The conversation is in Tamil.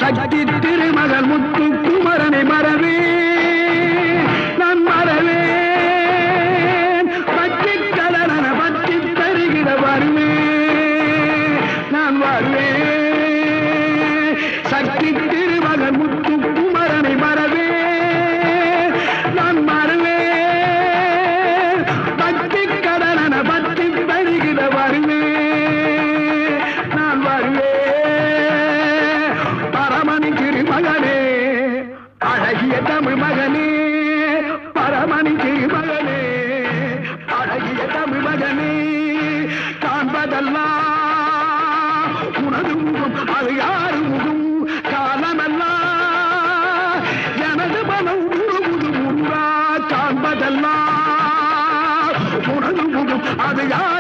சக்தி திருமகள் முத்து குமரனை மறவே நான் மறவேன் பற்றி கடன பற்றி தருகிற வருவேன் நான் வருவேன் சக்தி திருமகள் முத்து குமரனை மறவே நான் மறவேன் பற்றி கடன பற்றி தருகிற வருவேன் நான் வருவேன் பரமணி திருமகனே அழகிய தமிழ் மகனே பரமணி திருமகனே அழகிய தமிழ் மகனே காண்பதெல்லாம் உனது முகம் அது யாரு முகம் காலமெல்லாம் எனது மனம் உருகுது முருகா காண்பதெல்லாம் உனது முகம் அது யார்